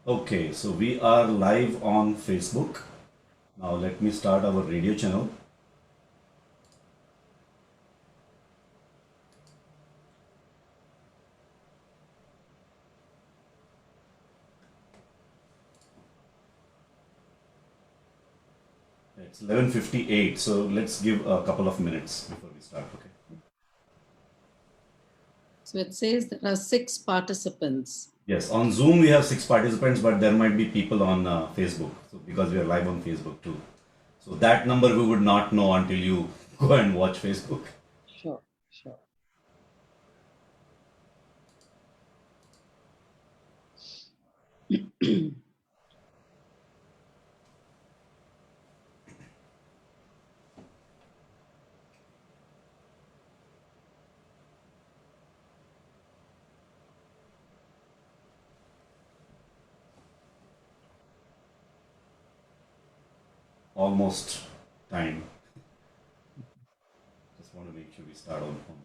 Okay, so we are live on Facebook. Now let me start our radio channel. It's 11:58, so let's give a couple of minutes before we start, okay? So it says there are 6 participants. Yes, on Zoom we have 6 participants, but there might be people on Facebook, so because we are live on Facebook too. So that number we would not know until you go and watch Facebook. Sure, sure. Almost time. Just want to make sure we start on time.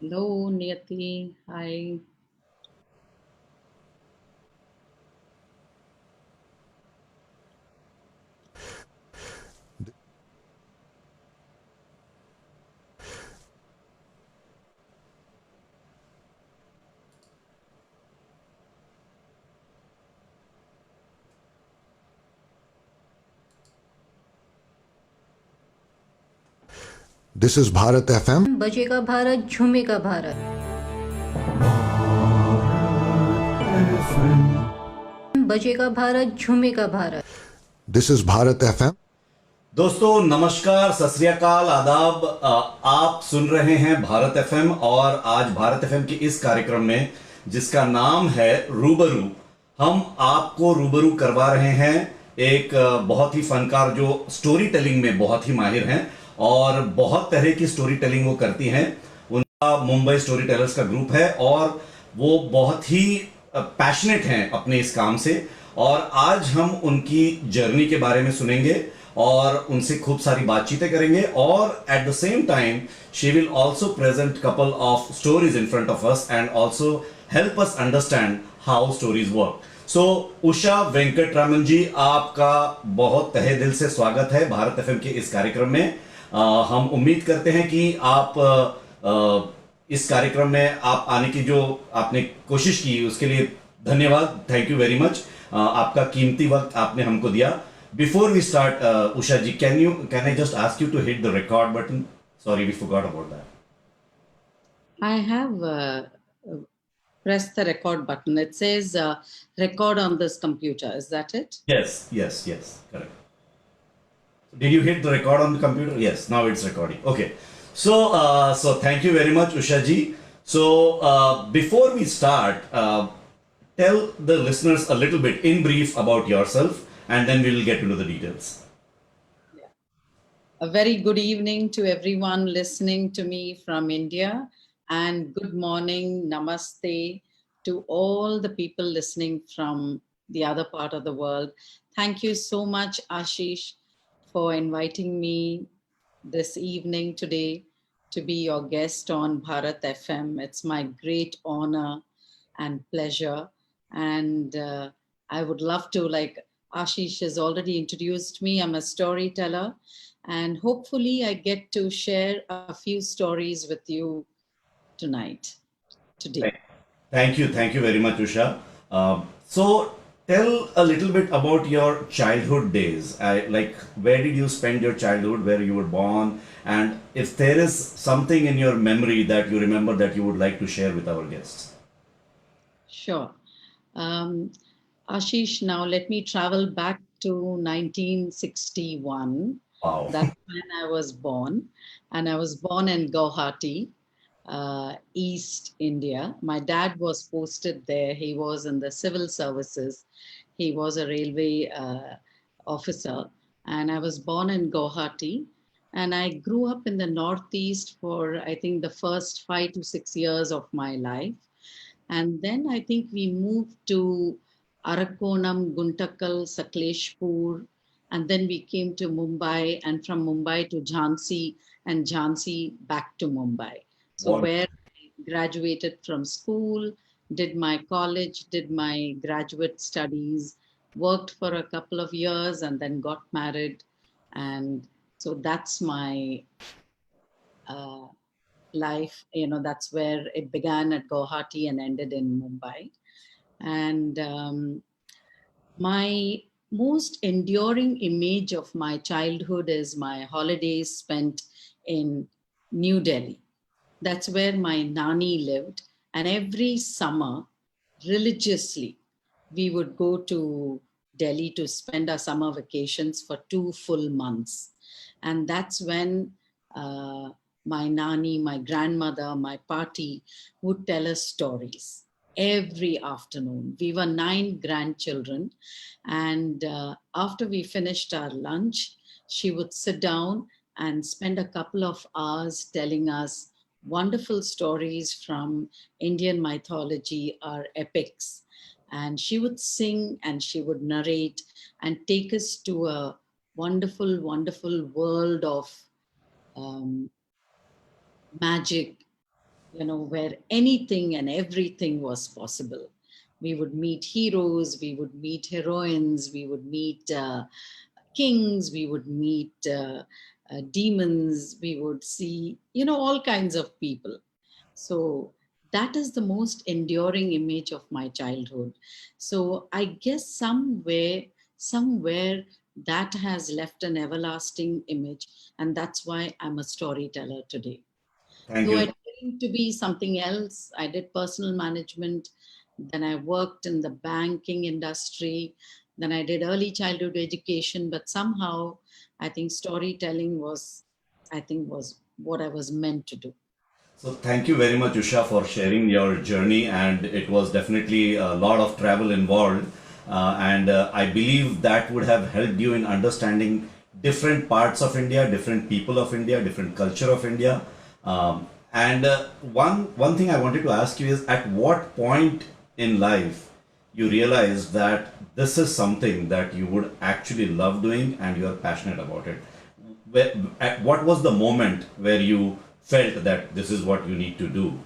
Hello, Niyati. Hi. This is Bharat FM. बजेगा भारत झूमेगा भारत बजेगा Bharat झूमेगा Bharat This is Bharat FM. दोस्तों नमस्कार, सत श्री अकाल, आदाब। आप सुन रहे हैं भारत एफएम और आज भारत एफएम के इस कार्यक्रम में जिसका नाम है रूबरू, हम आपको रूबरू करवा रहे हैं एक बहुत ही फनकार जो स्टोरी टेलिंग में बहुत ही माहिर हैं और बहुत तरह की स्टोरी टेलिंग वो करती हैं। उनका मुंबई स्टोरी टेलर्स का ग्रुप है और वो बहुत ही पैशनेट हैं अपने इस काम से और आज हम उनकी जर्नी के बारे में सुनेंगे और उनसे खूब सारी बातचीतें करेंगे और at the same time she will also present couple of stories in front of us and also help us understand how stories work. So Usha Venkataraman ji, आपका बहुत तहे दिल से स्वागत है भारत एफएम के इस कार्यक्रम में। हम उम्मीद करते हैं कि आप इस कार्यक्रम में आप आने की जो आपने कोशिश की उसके लिए धन्यवाद, थैंक यू वेरी मच। आपका कीमती वक्त आपने हमको दिया। Before we start, Usha ji, can I just ask you to hit the record button? Sorry, we forgot about that. I have pressed the record button. It says record on this computer. Is that it? Yes, correct. Did you hit the record on the computer? Yes, now it's recording. Okay. So thank you very much, Usha ji. So, before we start, tell the listeners a little bit in brief about yourself and then we'll get into the details. A very good evening to everyone listening to me from India, and good morning, namaste to all the people listening from the other part of the world. Thank you so much, Ashish, for inviting me this evening today to be your guest on Bharat FM. It's my great honor and pleasure. And I would love to, like Ashish has already introduced me, I'm a storyteller. And hopefully I get to share a few stories with you today. Thank you very much, Usha. So, tell a little bit about your childhood days. Like, where did you spend your childhood, where you were born, and if there is something in your memory that you remember that you would like to share with our guests. Sure. Ashish, now let me travel back to 1961. Wow. That's when I was born. And I was born in Guwahati, East India. My dad was posted there. He was in the civil services. He was a railway officer. And I was born in Guwahati. And I grew up in the Northeast for, I think, the first 5 to 6 years of my life. And then I think we moved to Arakonam, Guntakal, Sakleshpur, And then we came to Mumbai, and from Mumbai to Jhansi, and Jhansi back to Mumbai. So What? where I graduated from school, did my college, did my graduate studies, worked for a couple of years, and then got married. And so that's my uh, life. That's where it began at Guwahati and ended in Mumbai. And my most enduring image of my childhood is my holidays spent in New Delhi. That's where my Nani lived. And every summer, religiously, we would go to Delhi to spend our summer vacations for 2 full months. And that's when my Nani, my grandmother, my party would tell us stories every afternoon. We were 9 grandchildren. And after we finished our lunch, she would sit down and spend a couple of hours telling us wonderful stories from Indian mythology or epics. And she would sing and she would narrate and take us to a wonderful, wonderful world of magic, where anything and everything was possible. We would meet heroes, we would meet heroines, we would meet kings, we would meet demons, we would see, all kinds of people. So that is the most enduring image of my childhood. So I guess somewhere that has left an everlasting image, and that's why I'm a storyteller today. Thank Though I you. trained to be something else, I did personal management, then I worked in the banking industry, then I did early childhood education, but somehow I think storytelling was what I was meant to do. So thank you very much, Usha, for sharing your journey, and it was definitely a lot of travel involved, and I believe that would have helped you in understanding different parts of India, different people of India, different culture of India. And one thing I wanted to ask you is, at what point in life you realized that this is something that you would actually love doing and you are passionate about it? What was the moment where you felt that this is what you need to do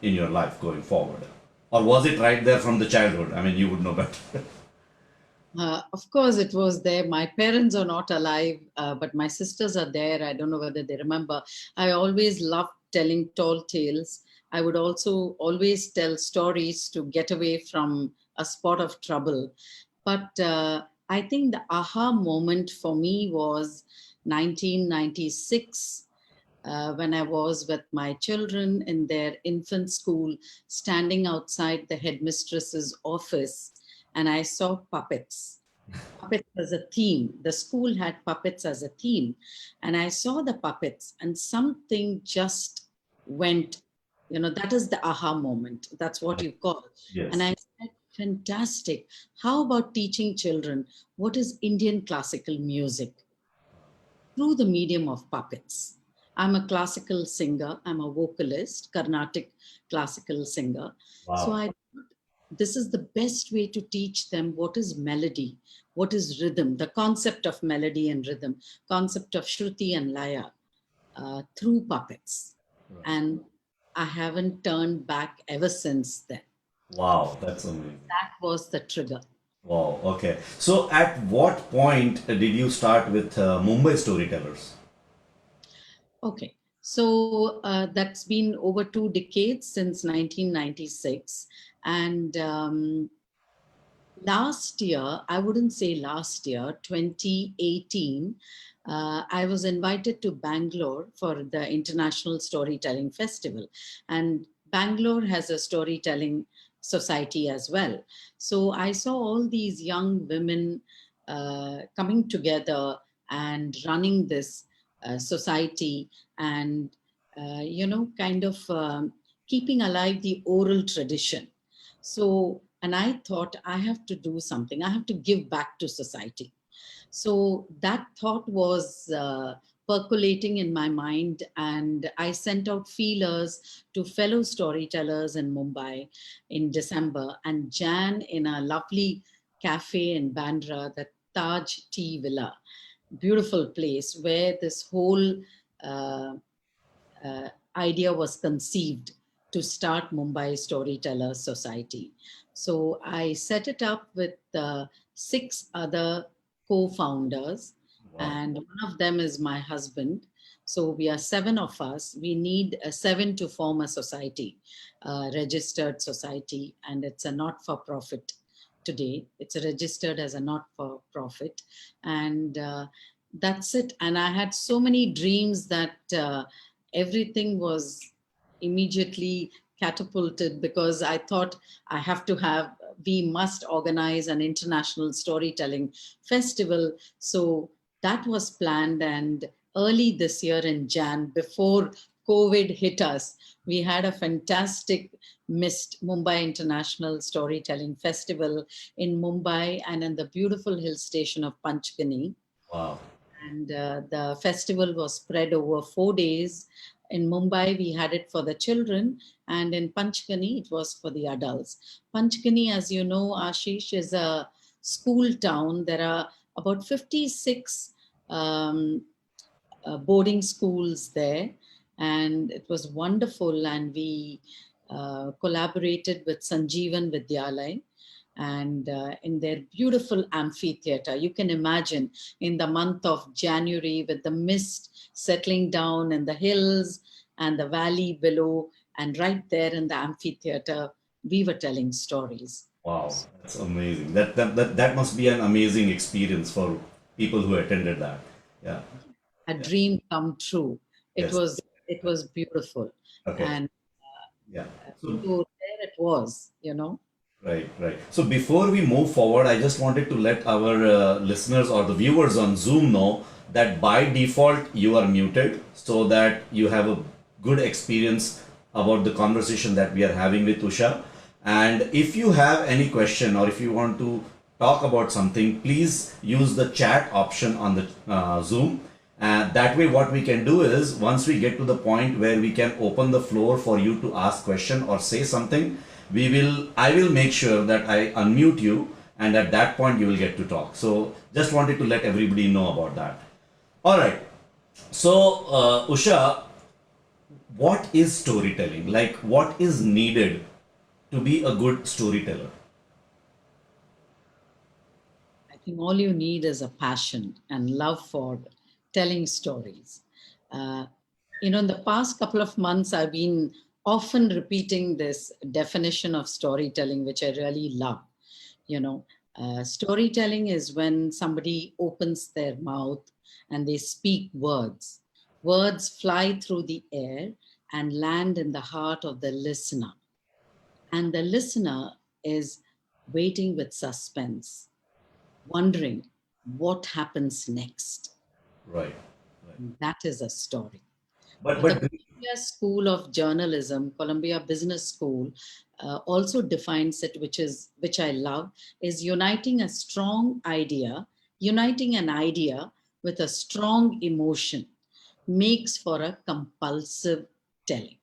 in your life going forward? Or was it right there from the childhood? I mean, you would know better. Of course, it was there. My parents are not alive, but my sisters are there. I don't know whether they remember. I always loved telling tall tales. I would also always tell stories to get away from a spot of trouble. But I think the aha moment for me was 1996, when I was with my children in their infant school, standing outside the headmistress's office, and I saw puppets. Puppets as a theme. The school had puppets as a theme. And I saw the puppets, and something just went, that is the aha moment. That's what you call. And Yes. I said, fantastic. How about teaching children what is Indian classical music through the medium of puppets? I'm a classical singer, I'm a vocalist, Carnatic classical singer. So Wow. this is the best way to teach them what is melody, what is rhythm, the concept of melody and rhythm, concept of Shruti and Laya, through puppets. And I haven't turned back ever since then. Wow, that's amazing. That was the trigger. Wow. Okay. So, at what point did you start with Mumbai Storytellers? Okay, so that's been over 2 decades, since 1996. And last year, I wouldn't say last year, 2018, I was invited to Bangalore for the International Storytelling Festival. And Bangalore has a storytelling society as well. So I saw all these young women coming together and running this society, and, kind of keeping alive the oral tradition. So, and I thought, I have to do something, I have to give back to society. So that thought was percolating in my mind, and I sent out feelers to fellow storytellers in Mumbai in December, and Jan, in a lovely cafe in Bandra that Taj Tea Villa, beautiful place where this whole uh, idea was conceived to start Mumbai Storytellers Society. So I set it up with 6 other co-founders, Wow. and one of them is my husband. So we are 7 of us. We need 7 to form a society, a registered society, and it's a not-for-profit today. It's registered as a not-for-profit, and that's it. And I had so many dreams that everything was immediately catapulted, because I thought we must organize an international storytelling festival. So that was planned. And early this year in Jan, before COVID hit us, we had a fantastic missed Mumbai International Storytelling Festival in Mumbai and in the beautiful hill station of Panchgani. Wow. And the festival was spread over 4 days. In Mumbai, we had it for the children, and in Panchgani, it was for the adults. Panchgani, as you know, Ashish, is a school town. There are about 56 boarding schools there, and it was wonderful. And we collaborated with Sanjeevan Vidyalaya, and in their beautiful amphitheater. You can imagine in the month of January with the mist settling down in the hills and the valley below, and right there in the amphitheater, we were telling stories. Wow. That's amazing. That must be an amazing experience for people who attended that. Yeah. A dream come true. It Yes. was it was beautiful. Okay. And Yeah. so So, there it was, right, right. So before we move forward, I just wanted to let our listeners or the viewers on Zoom know that by default you are muted, so that you have a good experience about the conversation that we are having with Usha. And if you have any question or if you want to talk about something, please use the chat option on the Zoom. And that way, what we can do is, once we get to the point where we can open the floor for you to ask question or say something, I will make sure that I unmute you, and at that point you will get to talk. So just wanted to let everybody know about that. All right. So Usha, what is storytelling? Like, what is needed to be a good storyteller? I think all you need is a passion and love for telling stories. Uh, in the past couple of months, I've been often repeating this definition of storytelling, which I really love. Storytelling is when somebody opens their mouth and they speak words. Words fly through the air and land in the heart of the listener. And the listener is waiting with suspense, wondering what happens next. Right. Right. That is a story. But The Columbia School of Journalism, Columbia Business School, also defines it, which I love, is uniting an idea with a strong emotion makes for a compulsive telling.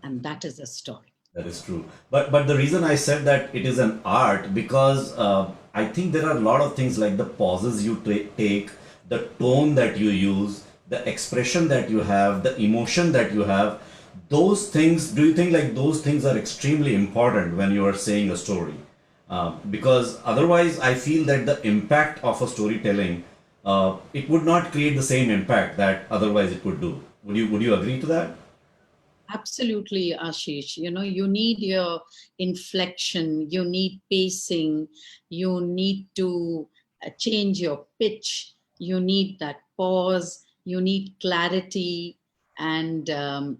And that is a story. that is true. But the reason I said that it is an art, because I think there are a lot of things like the pauses you take, the tone that you use, the expression that you have, the emotion that you have. Those things, do you think like those things are extremely important when you are saying a story? Because otherwise, I feel that the impact of a storytelling, it would not create the same impact that otherwise it would do. Would you agree to that? Absolutely, Ashish. You need your inflection, you need pacing, you need to change your pitch, you need that pause, you need clarity, and that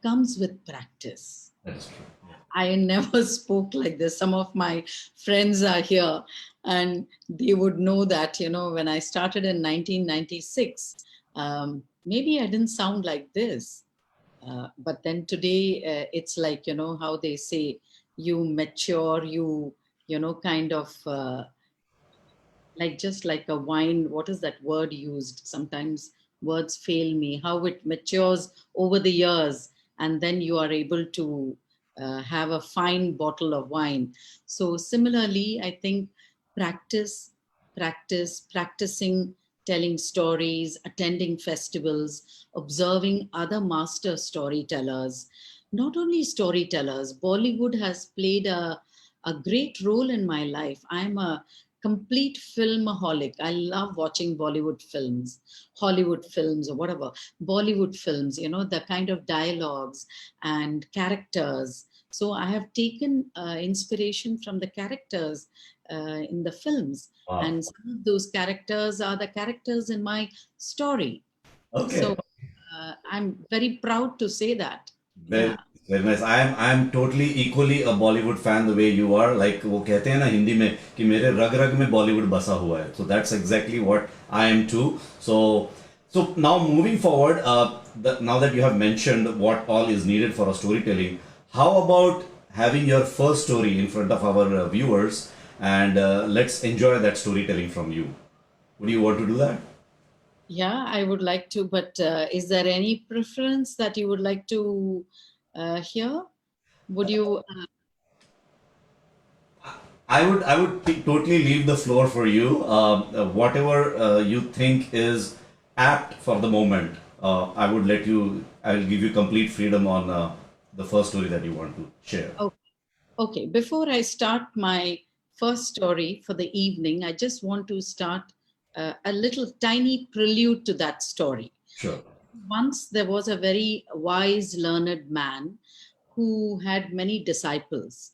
comes with practice. That is true. Yeah. I never spoke like this. Some of my friends are here, and they would know that, when I started in 1996, maybe I didn't sound like this. But then today, it's like, how they say, you mature, kind of just like a wine. What is that word used? Sometimes words fail me. How it matures over the years, and then you are able to have a fine bottle of wine. So similarly, I think practice practicing telling stories, attending festivals, observing other master storytellers. Not only storytellers, Bollywood has played a great role in my life. I'm a complete filmaholic. I love watching Bollywood films, Hollywood films, or whatever. Bollywood films, the kind of dialogues and characters. So I have taken inspiration from the characters in the films. Wow. And some of those characters are the characters in my story. Okay. So I'm very proud to say that. Very, Yeah. very nice. I am totally equally a Bollywood fan the way you are. Like वो कहते हैं ना हिंदी में कि मेरे रग रग में Bollywood बसा हुआ है. So that's exactly what I am too. So now moving forward, now that you have mentioned what all is needed for a storytelling, how about having your first story in front of our viewers, and let's enjoy that storytelling from you. Would you want to do that? Yeah, I would like to, but is there any preference that you would like to hear? Would you? I would totally leave the floor for you. Whatever you think is apt for the moment, I would let you. I will give you complete freedom on the first story that you want to share. Okay, before I start my first story for the evening, I just want to start a little tiny prelude to that story. Sure. Once there was a very wise, learned man who had many disciples.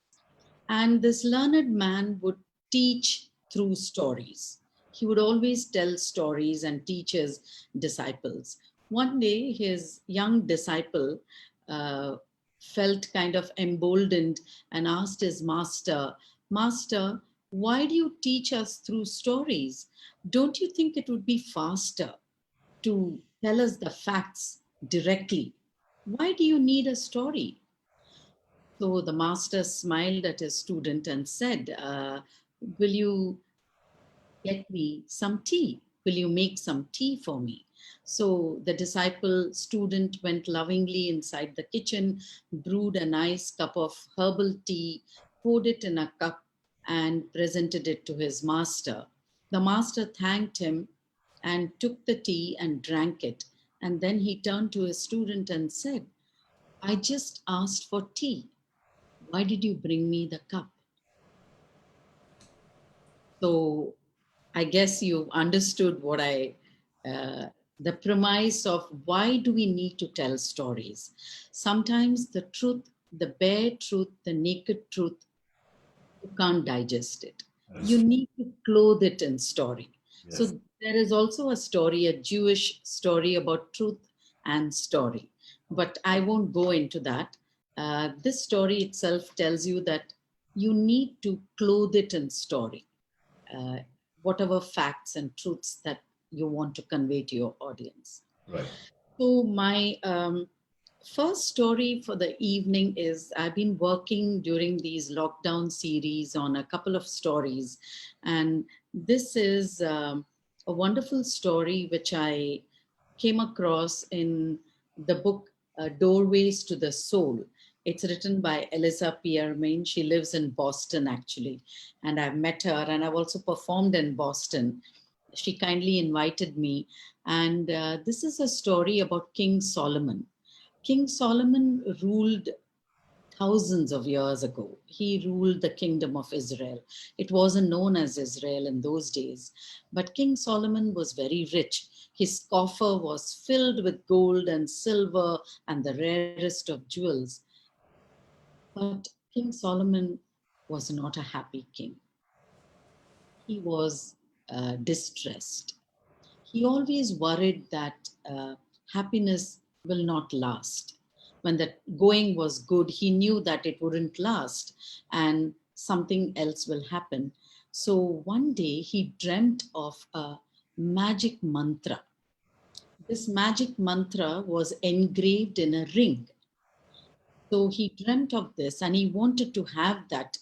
And this learned man would teach through stories. He would always tell stories and teach his disciples. One day, his young disciple felt kind of emboldened and asked his master, Master, why do you teach us through stories? Don't you think it would be faster to tell us the facts directly? Why do you need a story? So the master smiled at his student and said, Will you get me some tea? Will you make some tea for me? So the disciple student went lovingly inside the kitchen, brewed a nice cup of herbal tea, poured it in a cup, and presented it to his master. The master thanked him and took the tea and drank it. And then he turned to his student and said, I just asked for tea. Why did you bring me the cup? So I guess you understood what the premise of why do we need to tell stories. Sometimes the truth, the bare truth, the naked truth, you can't digest it. You need to clothe it in story. Yes. So there is also a story, a Jewish story about truth and story. But I won't go into that. This story itself tells you that you need to clothe it in story, whatever facts and truths that you want to convey to your audience. Right. So my first story for the evening is I've been working during these lockdown series on a couple of stories, and this is a wonderful story which I came across in the book Doorways to the Soul. It's written by Eliza Piermain. She lives in Boston, actually, and I've met her, and I've also performed in Boston. She kindly invited me, and this is a story about King Solomon. King Solomon ruled thousands of years ago. He ruled the kingdom of Israel. It wasn't known as Israel in those days, but King Solomon was very rich. His coffer was filled with gold and silver and the rarest of jewels. But King Solomon was not a happy king. He was distressed. He always worried that happiness will not last. When the going was good, he knew that it wouldn't last and something else will happen. So one day he dreamt of a magic mantra. This magic mantra was engraved in a ring. So he dreamt of this and he wanted to have that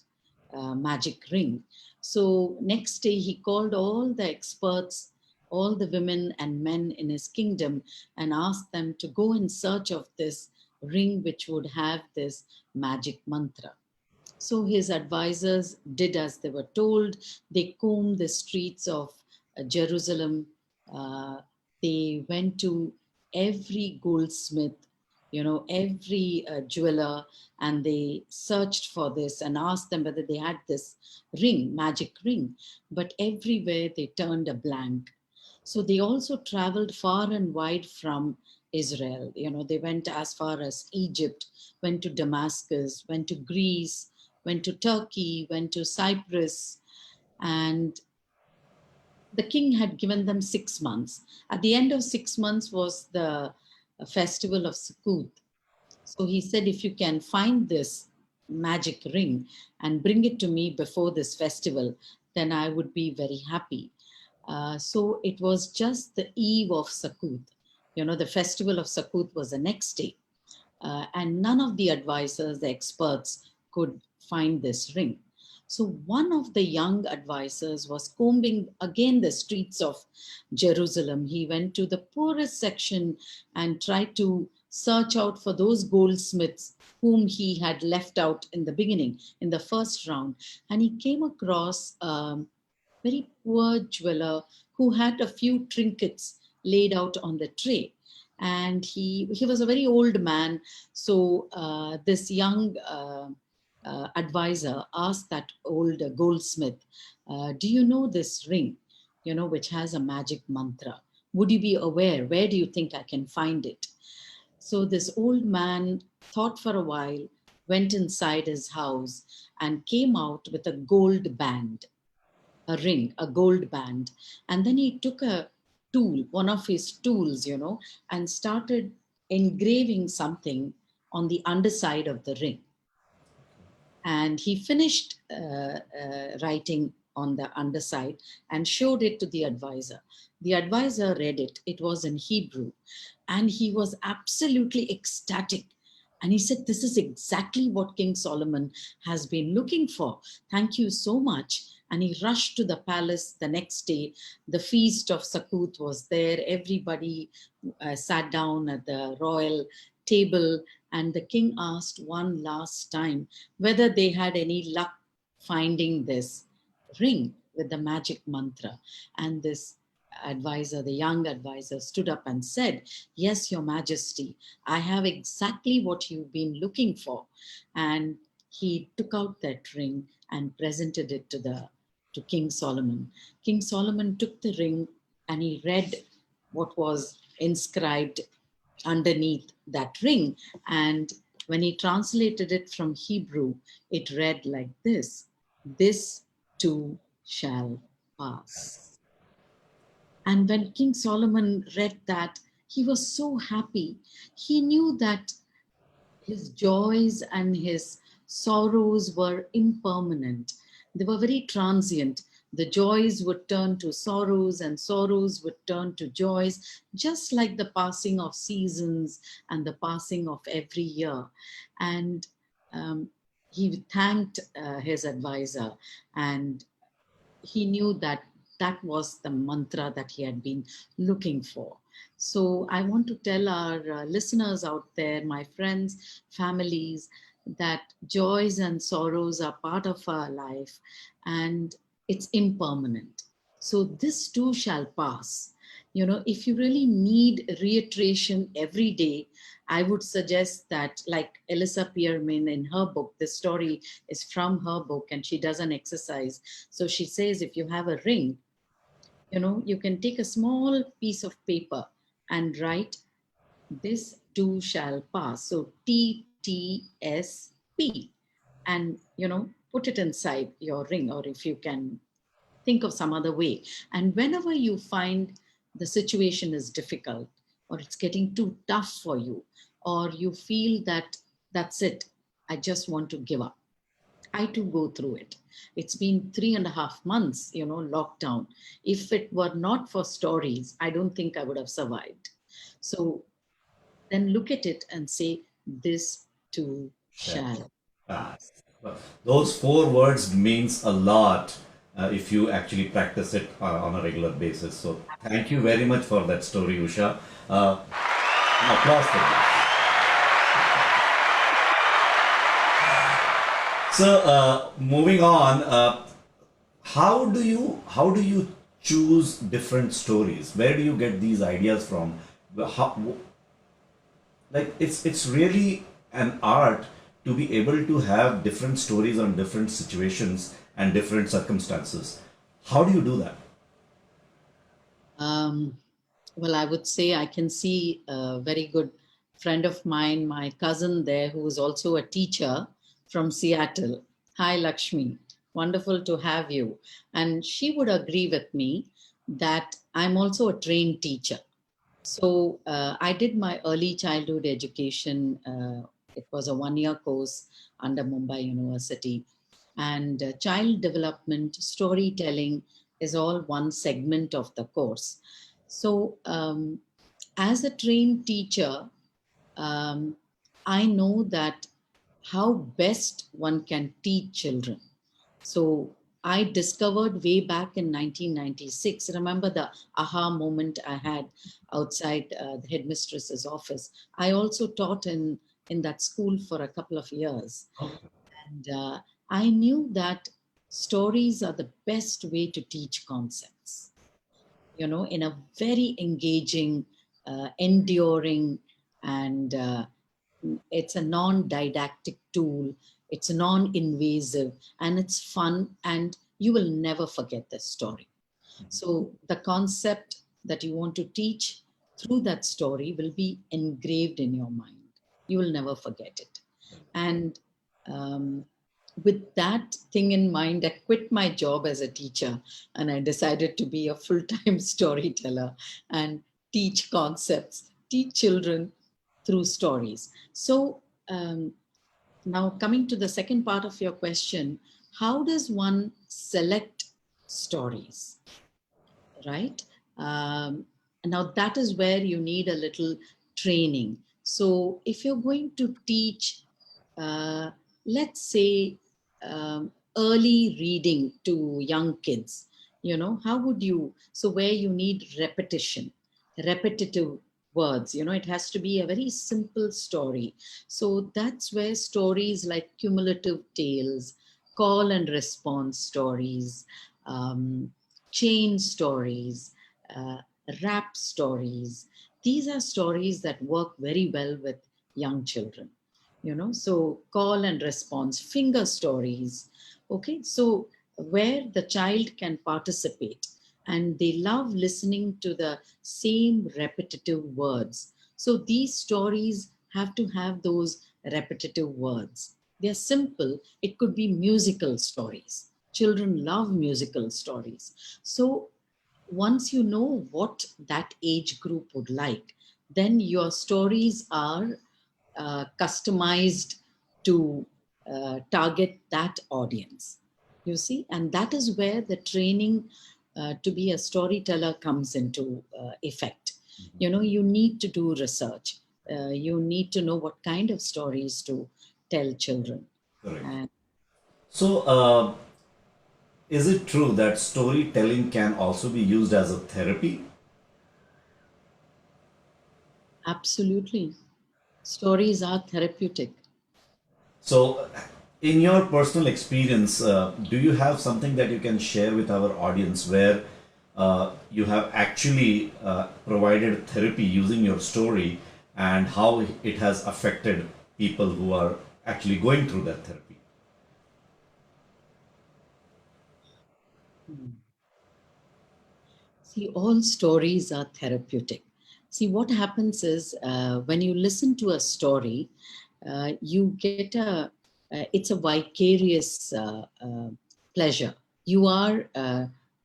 magic ring. So next day he called all the experts, all the women and men in his kingdom, and asked them to go in search of this ring which would have this magic mantra. So his advisors did as they were told. They combed the streets of Jerusalem. They went to every goldsmith, every jeweler, and they searched for this and asked them whether they had this ring, magic ring. But everywhere they turned a blank. So they also traveled far and wide from Israel. They went as far as Egypt, went to Damascus, went to Greece, went to Turkey, went to Cyprus, and the king had given them 6 months. At the end of 6 months was the festival of Sukkot. So he said, if you can find this magic ring and bring it to me before this festival, then I would be very happy. So it was just the eve of Sukkot. The festival of Sukkot was the next day. And none of the advisors, the experts, could find this ring. So one of the young advisors was combing again the streets of Jerusalem. He went to the poorest section and tried to search out for those goldsmiths whom he had left out in the beginning, in the first round. And he came across a very poor jeweler who had a few trinkets laid out on the tray. And he was a very old man. So this young advisor asked that old goldsmith, do you know this ring, which has a magic mantra? Would you be aware? Where do you think I can find it? So this old man thought for a while, went inside his house and came out with a gold band, a ring, a gold band. And then he took a tool, one of his tools, and started engraving something on the underside of the ring. And he finished writing on the underside and showed it to the advisor. The advisor read it. It was in Hebrew. And he was absolutely ecstatic. And he said, this is exactly what King Solomon has been looking for. Thank you so much. And he rushed to the palace the next day. The feast of Sukkot was there. Everybody sat down at the royal table. And the king asked one last time whether they had any luck finding this ring with the magic mantra. And this advisor, the young advisor, stood up and said, yes, Your Majesty, I have exactly what you've been looking for. And he took out that ring and presented it to King Solomon. King Solomon took the ring and he read what was inscribed underneath that ring. And when he translated it from Hebrew, it read like this: this too shall pass. And when King Solomon read that, he was so happy. He knew that his joys and his sorrows were impermanent. They were very transient. The joys would turn to sorrows and sorrows would turn to joys, just like the passing of seasons and the passing of every year. And he thanked his advisor, and he knew that that was the mantra that he had been looking for. So I want to tell our listeners out there, my friends, families, that joys and sorrows are part of our life and it's impermanent. So this too shall pass. If you really need reiteration every day, I would suggest that, like Elissa Pierman in her book, the story is from her book and she does an exercise. So she says, if you have a ring, you can take a small piece of paper and write, this too shall pass. So TTSP, and, put it inside your ring, or if you can think of some other way. And whenever you find the situation is difficult, or it's getting too tough for you, or you feel that that's it, I just want to give up. I too go through it. It's been 3.5 months, lockdown. If it were not for stories, I don't think I would have survived. So then look at it and say, this too shall pass. Those 4 words means a lot if you actually practice it on a regular basis. So thank you very much for that story, Usha. An applause for that. So moving on, how do you choose different stories? Where do you get these ideas from? How, like it's really an art to be able to have different stories on different situations and different circumstances. How do you do that? Um, well, I would say I can see a very good friend of mine, my cousin there, who is also a teacher from Seattle. Hi, Lakshmi. Wonderful to have you. And she would agree with me that I'm also a trained teacher. So I did my early childhood education. It was a 1 year course under Mumbai University. And child development, storytelling is all one segment of the course. So, as a trained teacher, um, I know that how best one can teach children. So I discovered way back in 1996. Remember the aha moment I had outside the headmistress's office. I also taught in that school for a couple of years, and I knew that stories are the best way to teach concepts. In a very engaging, enduring, and it's a non-didactic tool. It's non-invasive, and it's fun, and you will never forget this story. So the concept that you want to teach through that story will be engraved in your mind. You will never forget it. And um, with that thing in mind, I quit my job as a teacher and I decided to be a full-time storyteller and teach concepts, teach children through stories. So now coming to the second part of your question, how does one select stories? Right? Um, Now, that is where you need a little training. So, if you're going to teach, uh, let's say, early reading to young kids, how would you? So, where you need repetition, repetitive words, it has to be a very simple story. So, that's where stories like cumulative tales, call and response stories, um, chain stories, uh, rap stories. These are stories that work very well with young children. So call and response, finger stories. Okay, so where the child can participate and they love listening to the same repetitive words. So these stories have to have those repetitive words. They're simple. It could be musical stories. Children love musical stories. So once you know what that age group would like, then your stories are customized to target that audience. You see, and that is where the training to be a storyteller comes into effect. You need to do research. You need to know what kind of stories to tell children. Correct. And So, is it true that storytelling can also be used as a therapy? absolutely, stories are therapeutic. So, in your personal experience, do you have something that you can share with our audience where you have actually provided therapy using your story and how it has affected people who are actually going through that therapy? See, all stories are therapeutic. See, what happens is when you listen to a story, you get it's a vicarious pleasure. You are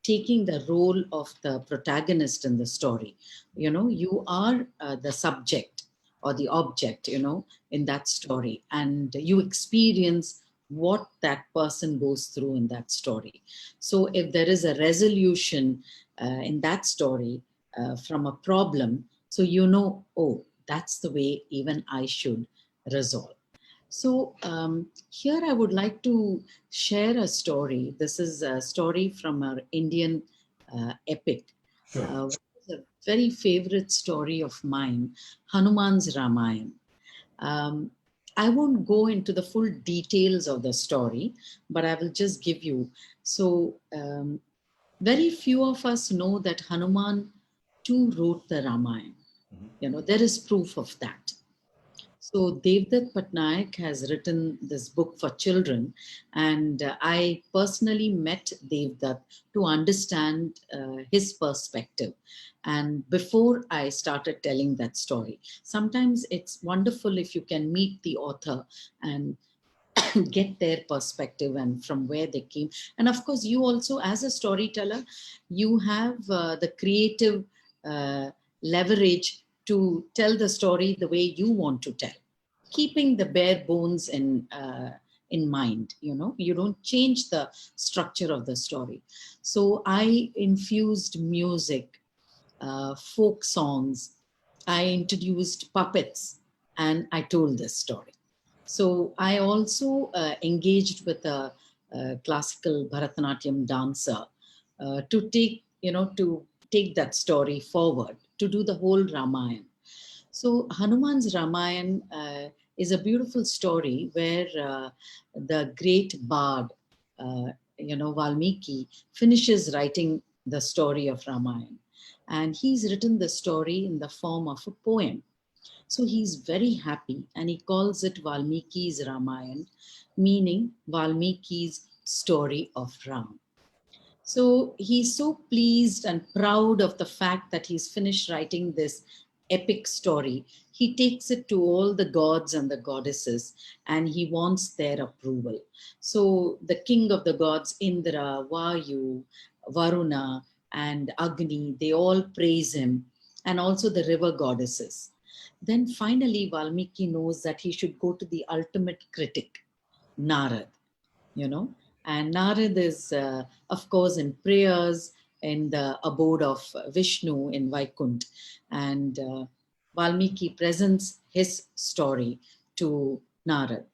taking the role of the protagonist in the story. You are the subject or the object, in that story, and you experience what that person goes through in that story. So if there is a resolution in that story from a problem, so oh, that's the way even I should resolve. So here I would like to share a story. This is a story from our Indian epic. Sure. Which is a very favorite story of mine, Hanuman's Ramayana. Um, I won't go into the full details of the story, but I will just give you. So, very few of us know that Hanuman too wrote the Ramayana. There is proof of that. So Devdutt Patnaik has written this book for children, and I personally met Devdutt to understand his perspective. And before I started telling that story, sometimes it's wonderful if you can meet the author and get their perspective and from where they came. And of course, you also, as a storyteller, you have the creative leverage to tell the story the way you want to tell, keeping the bare bones in mind. You don't change the structure of the story. So I infused music, folk songs, I introduced puppets, and I told this story. So I also engaged with a classical Bharatanatyam dancer to take that story forward, to do the whole Ramayana. So Hanuman's Ramayana is a beautiful story where the great bard, Valmiki, finishes writing the story of Ramayana. And he's written the story in the form of a poem. So he's very happy and he calls it Valmiki's Ramayana, meaning Valmiki's story of Ram. So he's so pleased and proud of the fact that he's finished writing this epic story. He takes it to all the gods and the goddesses and he wants their approval. So the king of the gods, Indra, Vayu, Varuna, and Agni, they all praise him, and also the river goddesses. Then finally, Valmiki knows that he should go to the ultimate critic, Narad, and Narad is, of course, in prayers in the abode of Vishnu in Vaikunt. And Valmiki presents his story to Narad.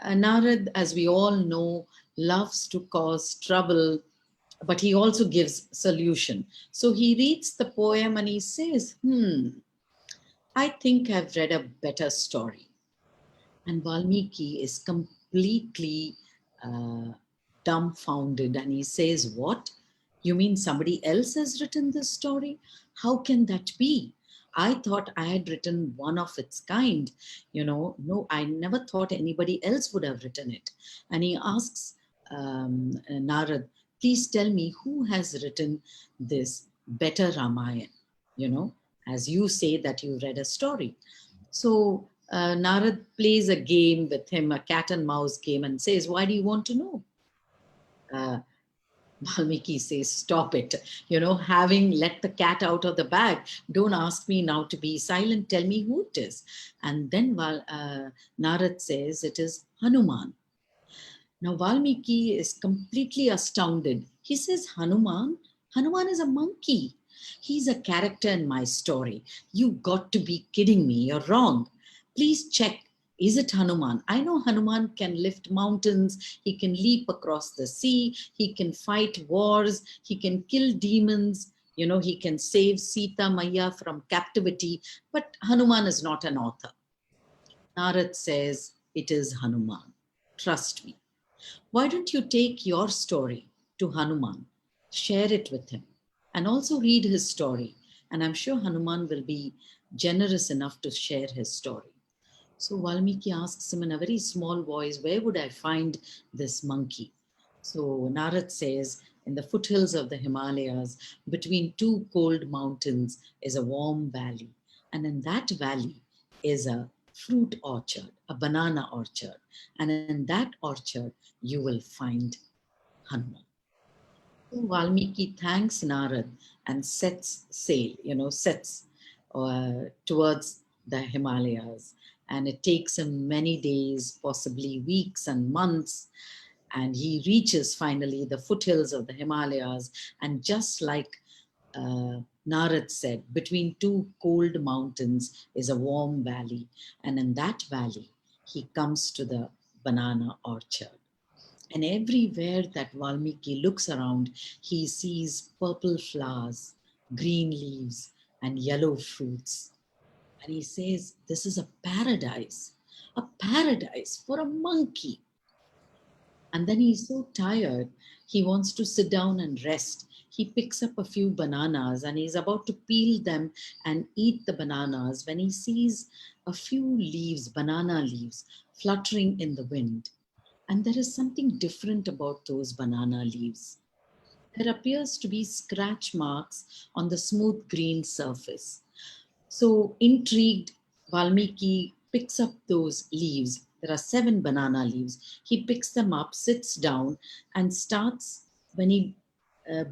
Narad, as we all know, loves to cause trouble, but he also gives solution. So he reads the poem and he says, I think I've read a better story. And Valmiki is completely dumbfounded and he says, what? You mean somebody else has written this story? How can that be? I thought I had written one of its kind. No, I never thought anybody else would have written it. And he asks Narad, please tell me who has written this better Ramayana, as you say that you read a story. So Narad plays a game with him, a cat and mouse game, and says, why do you want to know? Valmiki says, stop it. Having let the cat out of the bag, don't ask me now to be silent. Tell me who it is. And then Narad says, it is Hanuman. Now Valmiki is completely astounded. He says, Hanuman? Hanuman is a monkey. He's a character in my story. You've got to be kidding me. You're wrong. Please check. Is it Hanuman? I know Hanuman can lift mountains. He can leap across the sea. He can fight wars. He can kill demons. He can save Sita Maya from captivity. But Hanuman is not an author. Narad says, it is Hanuman. Trust me. Why don't you take your story to Hanuman, share it with him, and also read his story. And I'm sure Hanuman will be generous enough to share his story. So Valmiki asks him in a very small voice, where would I find this monkey? So Narad says, in the foothills of the Himalayas, between two cold mountains is a warm valley. And in that valley is a fruit orchard, a banana orchard. And in that orchard, you will find Hanuman. So Valmiki thanks Narad and sets sail, towards the Himalayas. And it takes him many days, possibly weeks and months. And he reaches finally the foothills of the Himalayas. And just like Narad said, between two cold mountains is a warm valley. And in that valley, he comes to the banana orchard. And everywhere that Valmiki looks around, he sees purple flowers, green leaves, and yellow fruits. And he says, this is a paradise. a paradise for a monkey. And then he's so tired, he wants to sit down and rest. He picks up a few bananas and he's about to peel them and eat the bananas when he sees a few leaves, banana leaves, fluttering in the wind. And there is something different about those banana leaves. There appears to be scratch marks on the smooth green surface. So intrigued, Valmiki picks up those leaves. There are 7 banana leaves. He picks them up, sits down, and starts, when he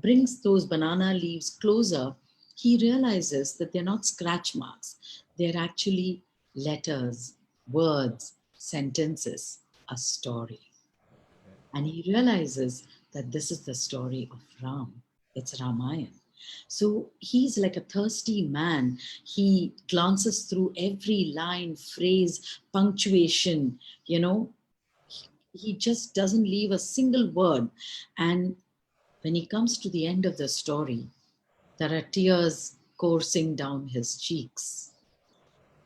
brings those banana leaves closer, he realizes that they're not scratch marks. They're actually letters, words, sentences, a story. And he realizes that this is the story of Ram. It's Ramayana. So he's like a thirsty man. He glances through every line, phrase, punctuation, you know. He just doesn't leave a single word. And when he comes to the end of the story, there are tears coursing down his cheeks,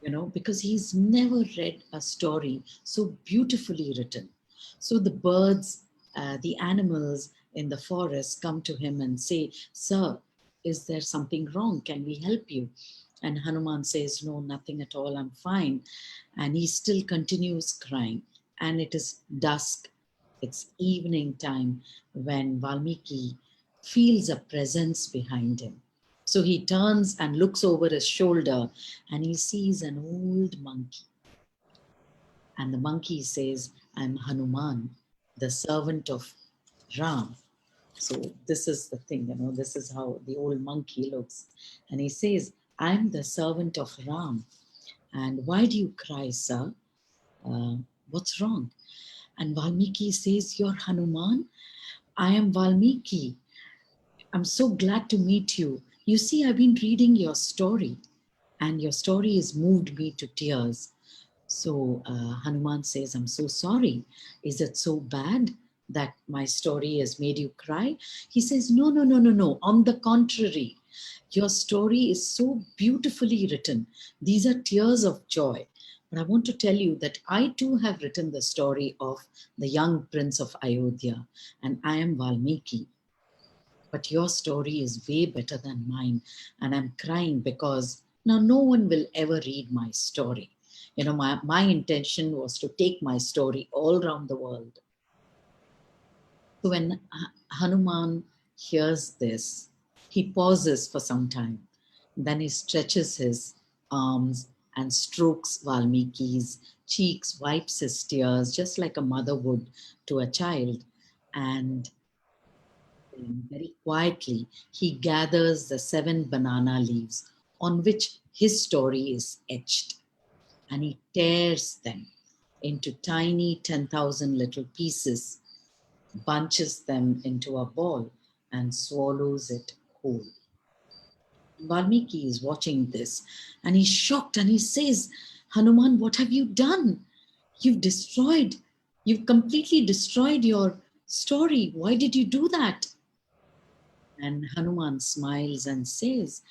you know, because he's never read a story so beautifully written. So the birds, the animals in the forest come to him and say, "Sir, is there something wrong? Can we help you?" And Hanuman says, "No, nothing at all, I'm fine." And he still continues crying. And it is dusk, it's evening time when Valmiki feels a presence behind him. So he turns and looks over his shoulder and he sees an old monkey. And the monkey says, "I'm Hanuman, the servant of Ram." So this is the thing, you know, this is how the old monkey looks. And he says, "I'm the servant of Ram. And why do you cry, sir? What's wrong?" And Valmiki says, "You're Hanuman? I am Valmiki. I'm so glad to meet you. You see, I've been reading your story and your story has moved me to tears." So Hanuman says, "I'm so sorry. Is it so bad that my story has made you cry?" He says, "No, no, no, no, no. On the contrary, your story is so beautifully written. These are tears of joy. But I want to tell you that I too have written the story of the young prince of Ayodhya, and I am Valmiki. But your story is way better than mine. And I'm crying because now no one will ever read my story. You know, my intention was to take my story all around the world." So when Hanuman hears this, he pauses for some time. Then he stretches his arms and strokes Valmiki's cheeks, wipes his tears, just like a mother would to a child. And very quietly, he gathers the 7 banana leaves on which his story is etched, and he tears them into tiny 10,000 little pieces, bunches them into a ball, and swallows it whole. Valmiki is watching this and he's shocked and he says, "Hanuman, what have you done? You've completely destroyed your story. Why did you do that?" And Hanuman smiles and says,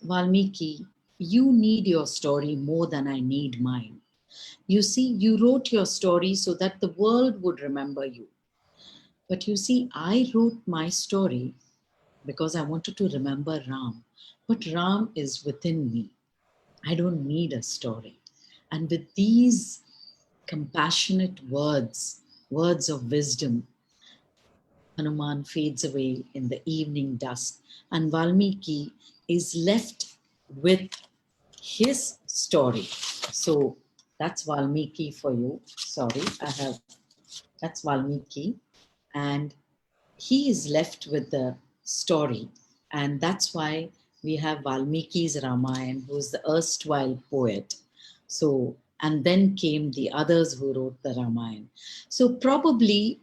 "Valmiki, you need your story more than I need mine. You see, you wrote your story so that the world would remember you. But you see, I wrote my story because I wanted to remember Ram. But Ram is within me. I don't need a story." And with these compassionate words, words of wisdom, Hanuman fades away in the evening dusk, and Valmiki is left with his story. So that's Valmiki for you. Sorry, that's Valmiki. And he is left with the story. And that's why we have Valmiki's Ramayana, who's the erstwhile poet. So, and then came the others who wrote the Ramayana. So probably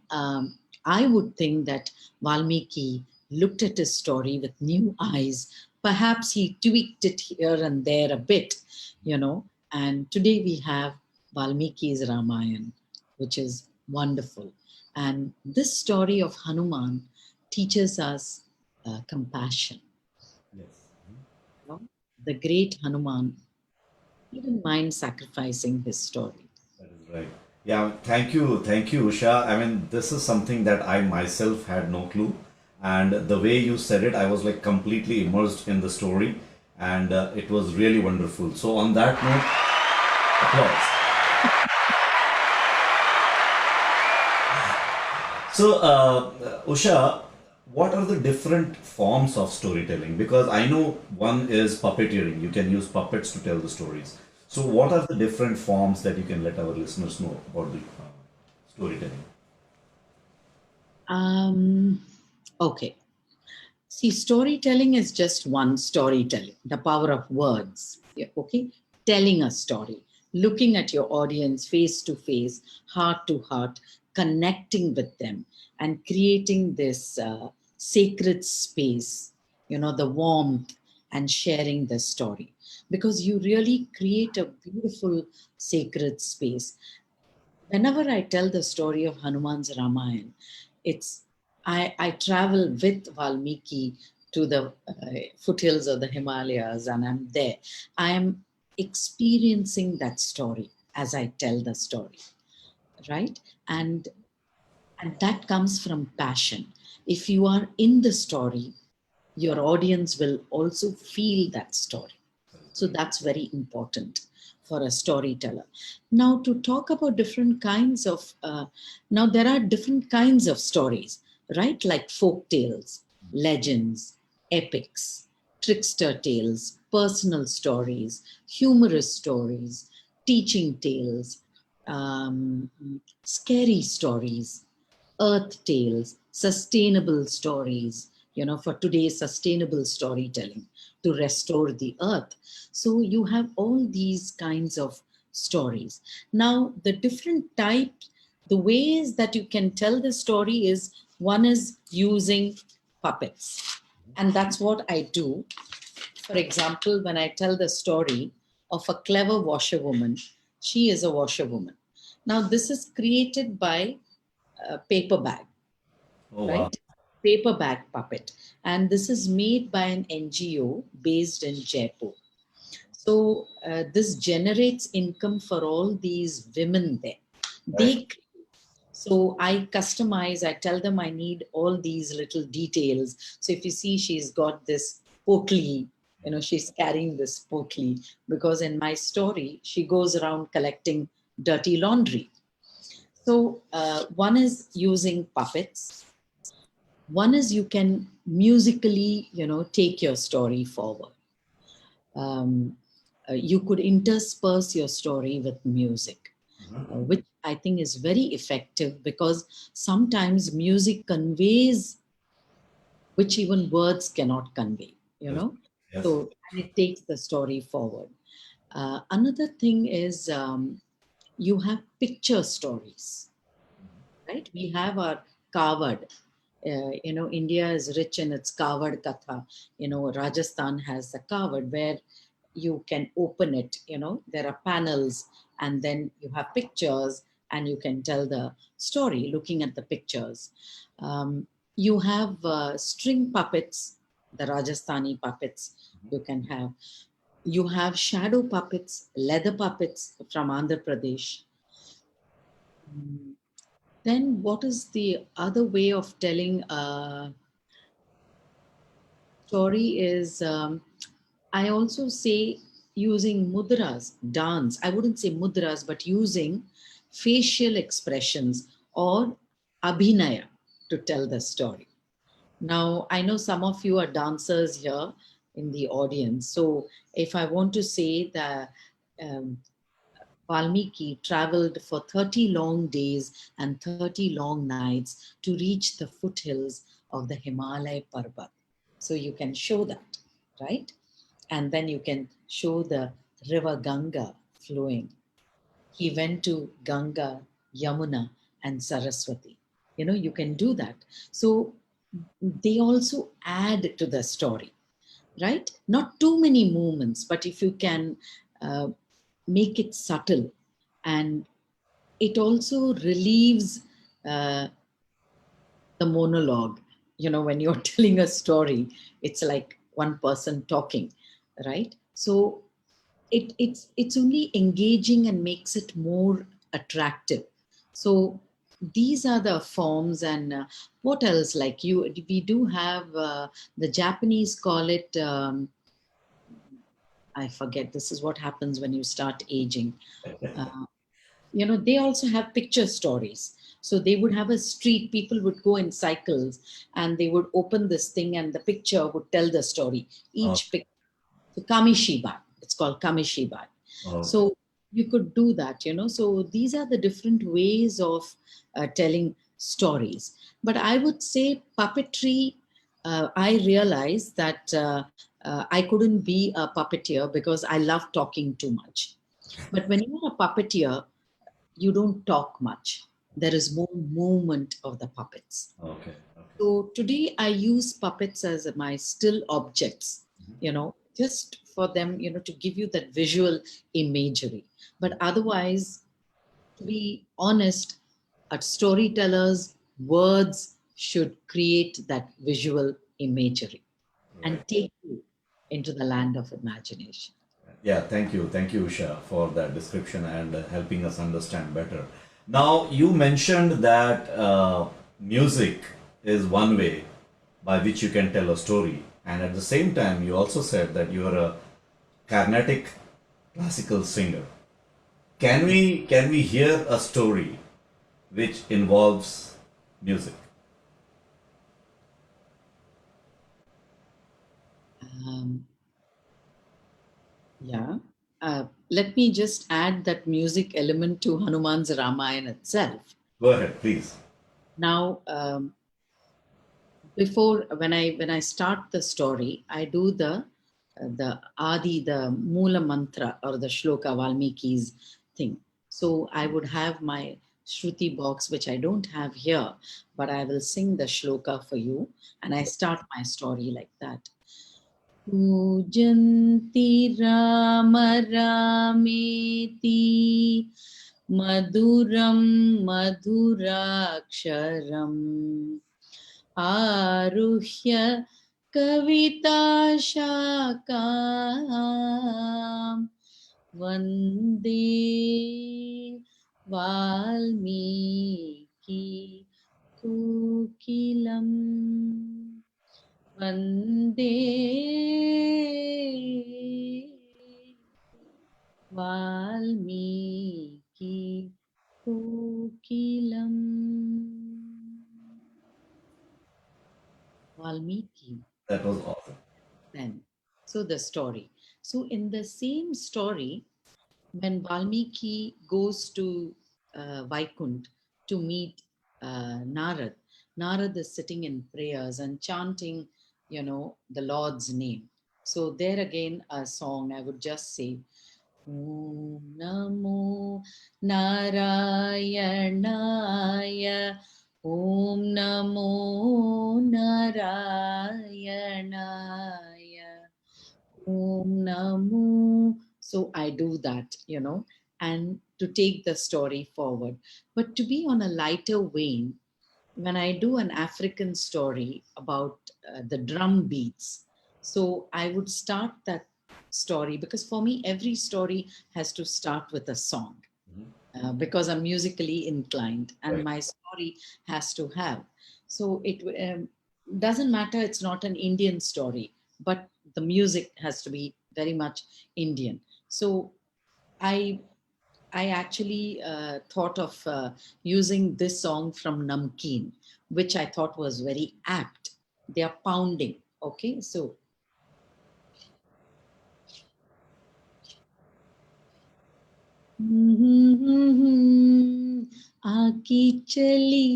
I would think that Valmiki looked at his story with new eyes. Perhaps he tweaked it here and there a bit, you know. And today we have Valmiki's Ramayana, which is wonderful. And this story of Hanuman teaches us compassion. Yes. You know, the great Hanuman he didn't mind sacrificing his story. That is right. Yeah, thank you, Usha. I mean, this is something that I myself had no clue, and the way you said it, I was like completely immersed in the story, and it was really wonderful. So, on that note, applause. So, Usha, what are the different forms of storytelling? Because I know one is puppeteering. You can use puppets to tell the stories. So, what are the different forms that you can let our listeners know about the storytelling? Um, okay. See, storytelling is just one storytelling, the power of words. Yeah, okay? Telling a story, looking at your audience face to face, heart to heart, connecting with them, and creating this sacred space, the warmth and sharing the story. Because you really create a beautiful sacred space. Whenever I tell the story of Hanuman's Ramayana, it's I travel with Valmiki to the foothills of the Himalayas, and I'm there. I am experiencing that story as I tell the story, right? And that comes from passion. If you are in the story, your audience will also feel that story. So that's very important for a storyteller. Now, to talk about different kinds of, now there are different kinds of stories, right? Like folk tales, legends, epics, trickster tales, personal stories, humorous stories, teaching tales, um, scary stories, earth tales, sustainable stories, for today's sustainable storytelling to restore the earth. So you have all these kinds of stories. Now, the different types, the ways that you can tell the story is one is using puppets. And that's what I do. For example, when I tell the story of a clever washerwoman, she is a washerwoman. Now, this is created by a paper bag, Oh, wow. right? Paper bag puppet. And this is made by an NGO based in Jaipur. So this generates income for all these women there. Right. They so I customize, I tell them I need all these little details. So if you see, she's got this potli, she's carrying this potli because in my story, she goes around collecting dirty laundry. So one is using puppets. One is you can musically, take your story forward. Um, you could intersperse your story with music, which I think is very effective because sometimes music conveys which even words cannot convey, Yes. Yes. So and it takes the story forward. Another thing is you have picture stories, right? We have our Kavad. India is rich in its Kavad Katha. Rajasthan has the Kavad where you can open it, there are panels and then you have pictures and you can tell the story looking at the pictures. You have string puppets, the Rajasthani puppets you can have. You have shadow puppets, leather puppets from Andhra Pradesh. Then what is the other way of telling a story is I also say using mudras, dance. I wouldn't say mudras, but using facial expressions or abhinaya to tell the story. Now, I know some of you are dancers here in the audience. So if I want to say that um, Valmiki traveled for 30 long days and 30 long nights to reach the foothills of the Himalaya Parbat. So you can show that, right? And then you can show the river Ganga flowing. He went to Ganga, Yamuna, and Saraswati. You can do that. So they also add to the story, right? Not too many movements, but if you can uh, make it subtle, and it also relieves uh, the monologue. When you're telling a story, it's like one person talking, right? So it's only engaging and makes it more attractive. So these are the forms. And what else? Like we do have the Japanese call it. I forget. This is what happens when you start aging. Uh, they also have picture stories. So they would have a street, people would go in cycles and they would open this thing and the picture would tell the story. Each picture. So Kamishibai, it's called Kamishibai. Okay. So you could do that. So these are the different ways of telling stories. But I would say puppetry, I realized that I couldn't be a puppeteer because I love talking too much. But when you're a puppeteer, you don't talk much. There is more movement of the puppets. Okay. So today I use puppets as my still objects, just for them, to give you that visual imagery. But otherwise, to be honest, at storytellers, words should create that visual imagery and take you into the land of imagination. Yeah, thank you. Thank you, Usha, for that description and helping us understand better. Now, you mentioned that music is one way by which you can tell a story. And at the same time, you also said that you are a Carnatic classical singer. Can we hear a story which involves music? Um, Yeah. Let me just add that music element to Hanuman's Ramayana itself. Go ahead, please. Now, before when I start the story, I do the Adi, the Mula mantra or the Shloka Valmiki's thing. So I would have my Shruti box, which I don't have here, but I will sing the Shloka for you, and I start my story like that. पूजन्ति Ram रामेति मधुरं मधुराक्षरम् आरुह्य कविताशाखां वन्दे वाल्मीकि कोकिलम् वन्दे Valmiki कोकिलम्. Valmiki. That was awesome. Then, so the story. So in the same story, when Valmiki goes to Vaikunth to meet Narad, Narad is sitting in prayers and chanting, the Lord's name. So there again, a song I would just say, Om Namo Narayanaya, Om Namo Narayanaya, Om Namo. So I do that, and to take the story forward. But to be on a lighter vein, when I do an African story about the drum beats, so I would start that story because for me, every story has to start with a song. Because I'm musically inclined and Right. my story has to have. So it doesn't matter, it's not an Indian story, but the music has to be very much Indian. So I actually thought of using this song from Namkeen, which I thought was very apt. They are pounding. Okay, so आकी चली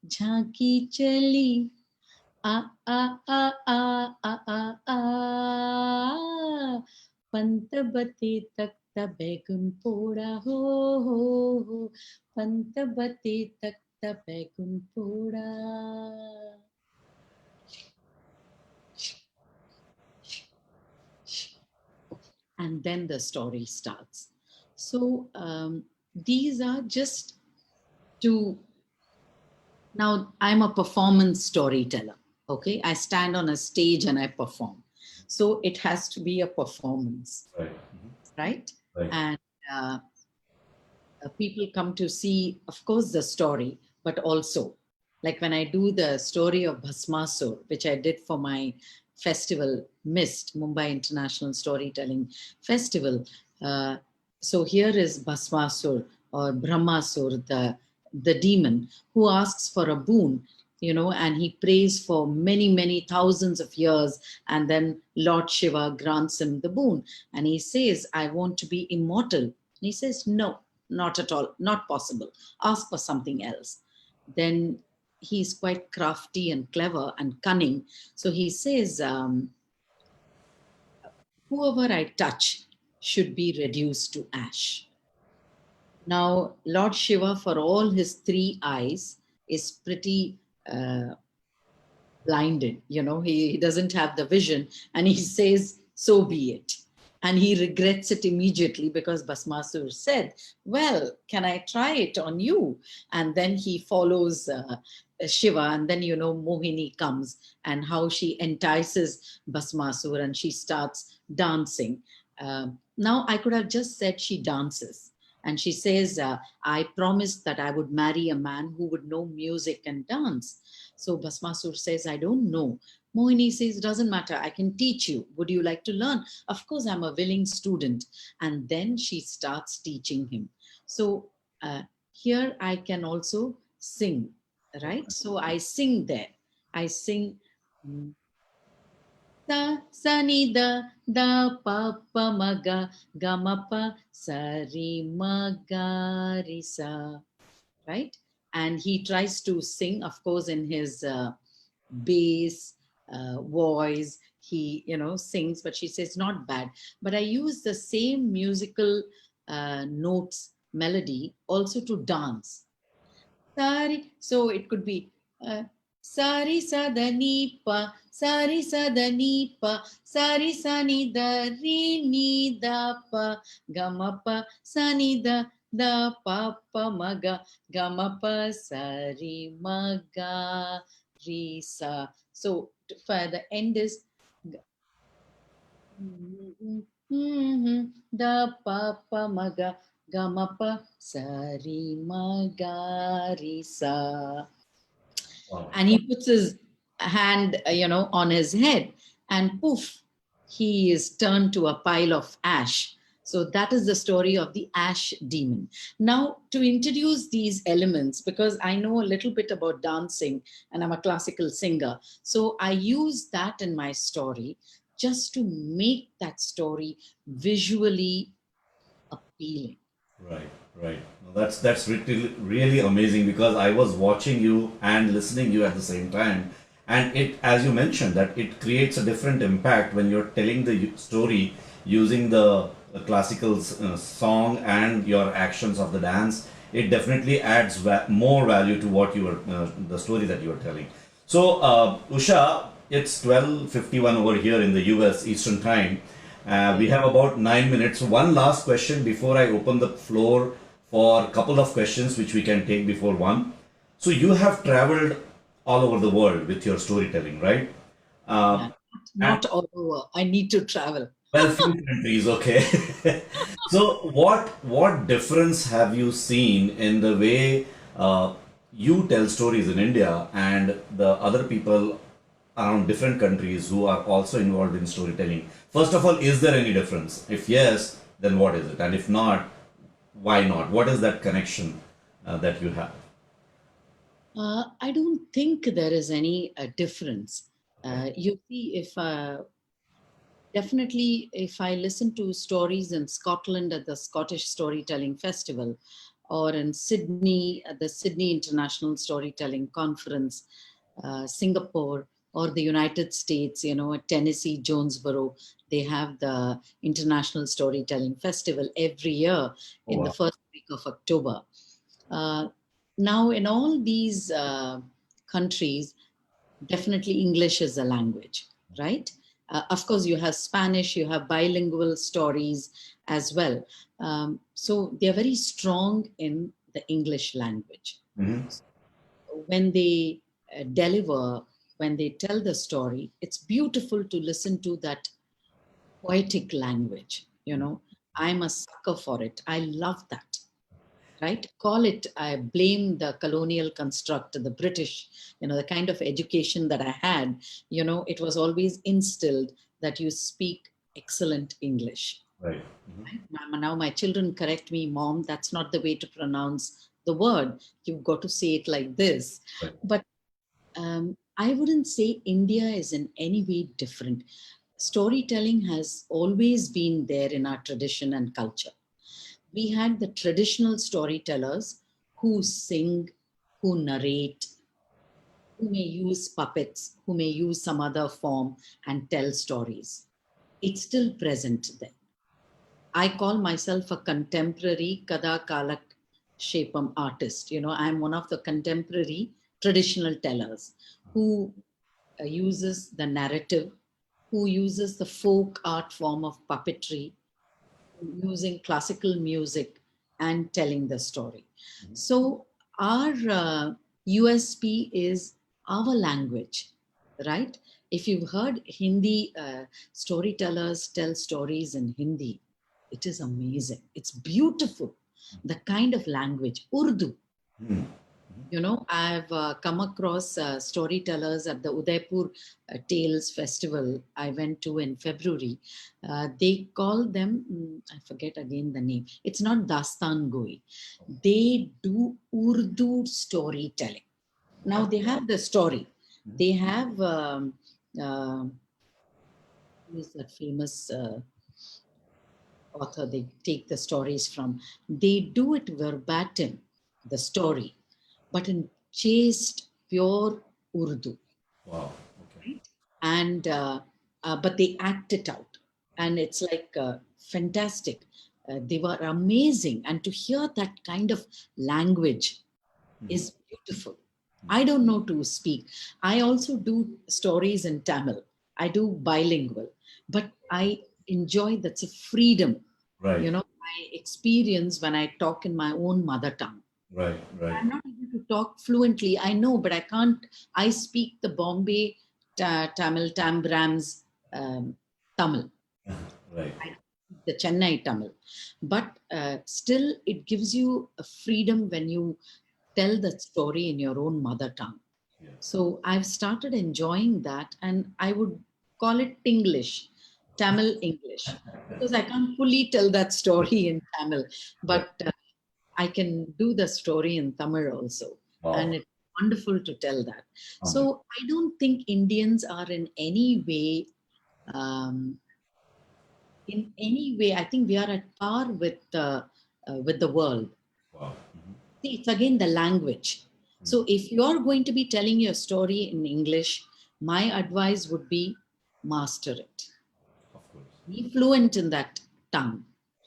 झांकी चली आ आ आ आ आ आ आ पंत बते तख्त बैगुन पोड़ा हो पंत बते तख्त बैगुन पोड़ा. And then the story starts. So these are just to, now I'm a performance storyteller. Okay, I stand on a stage and I perform. So it has to be a performance, Right. right? Right. And people come to see, of course, the story, but also, like when I do the story of Bhasmasur, which I did for my festival, MIST, Mumbai International Storytelling Festival. So here is Bhasmasur or Brahmasur, the demon, who asks for a boon, and he prays for many, many thousands of years. And then Lord Shiva grants him the boon. And he says, I want to be immortal. And he says, no, not at all, not possible. Ask for something else. Then he's quite crafty and clever and cunning. So he says, whoever I touch should be reduced to ash. Now, Lord Shiva, for all his 3 eyes, is pretty blinded. He doesn't have the vision, and he says, so be it. And he regrets it immediately because Bhasmasur said, well, can I try it on you? And then he follows Shiva, and then, Mohini comes, and how she entices Bhasmasur and she starts dancing. Now, I could have just said she dances. And she says, I promised that I would marry a man who would know music and dance. So Bhasmasur says, I don't know. Mohini says, doesn't matter, I can teach you. Would you like to learn? Of course, I'm a willing student. And then she starts teaching him. So here I can also sing, right? So I sing there. I sing sa ni da pa pa ma ga ma pa sa ri ma ga ri sa, right? And he tries to sing, of course, in his bass voice. He sings, but she says not bad. But I use the same musical notes, melody also to dance. Sari, so it could be sari sa da ni pa, sari sa da ni pa, sari sa ni da ri ni da pa, ga ma pa sa ni da pa pa ma ga ma pa sa ri ma ga ri sa. So for the end is da pa pa ma ga ma pa sa ri ma ga ri sa. Wow. And he puts his hand, on his head, and poof, he is turned to a pile of ash. So that is the story of the ash demon. Now, to introduce these elements, because I know a little bit about dancing and I'm a classical singer, so I use that in my story just to make that story visually appealing. Right, right. No, that's really amazing because I was watching you and listening you at the same time, and it, as you mentioned, that it creates a different impact when you're telling the story using the classical song and your actions of the dance. It definitely adds more value to what you were the story that you were telling. So, Usha, it's 12:51 over here in the U.S. Eastern Time. We have about 9 minutes. One last question before I open the floor for a couple of questions which we can take before one. So you have traveled all over the world with your storytelling, right? Not all over. I need to travel. Well, few countries, okay. So what difference have you seen in the way you tell stories in India and the other people around different countries who are also involved in storytelling? First of all, is there any difference? If yes, then what is it? And if not, why not? What is that connection that you have? I don't think there is any difference. You see, definitely, if I listen to stories in Scotland at the Scottish Storytelling Festival, or in Sydney at the Sydney International Storytelling Conference, Singapore, or the United States, at Tennessee, Jonesboro, they have the International Storytelling Festival every year in the first week of October. Now, in all these countries, definitely English is a language, right? Of course, you have Spanish, you have bilingual stories as well. So they're very strong in the English language. Mm-hmm. When they deliver, when they tell the story, it's beautiful to listen to that poetic language. I'm a sucker for it. I love that. Right? Call it, I blame the colonial construct, the British, the kind of education that I had, it was always instilled that you speak excellent English. Right. Right? Now my children correct me, Mom, that's not the way to pronounce the word. You've got to say it like this. Right. But I wouldn't say India is in any way different. Storytelling has always been there in our tradition and culture. We had the traditional storytellers who sing, who narrate, who may use puppets, who may use some other form and tell stories. It's still present there. I call myself a contemporary Kada Kalak Shapam artist. I'm one of the contemporary traditional tellers who uses the narrative, who uses the folk art form of puppetry, using classical music and telling the story. So our USP is our language, right? If you've heard Hindi storytellers tell stories in Hindi, it is amazing. It's beautiful. The kind of language, Urdu. I've come across storytellers at the Udaipur Tales Festival I went to in February. They call them, I forget again the name. It's not Dastan Goi. They do Urdu storytelling. Now they have the story. They have, who is that famous author they take the stories from? They do it verbatim, the story, but in chaste, pure Urdu. Wow. Okay. Right? And but they act it out, and it's like fantastic. They were amazing, and to hear that kind of language is beautiful. I don't know to speak. I also do stories in Tamil. I do bilingual, but I enjoy that's a freedom. Right. I experience when I talk in my own mother tongue. Right. I'm not able to talk fluently. I know, but I can't. I speak the Bombay Tamil, Tambrams Tamil. Right. The Chennai Tamil. But still, it gives you a freedom when you tell the story in your own mother tongue. Yeah. So I've started enjoying that, and I would call it Tinglish, Tamil English, because I can't fully tell that story in Tamil, but I can do the story in Tamil also. Wow. And it's wonderful to tell that. So I don't think Indians are in any way, I think we are at par with the world. Wow. See, it's again the language. So if you're going to be telling your story in English, my advice would be master it. Of course. Be fluent in that tongue.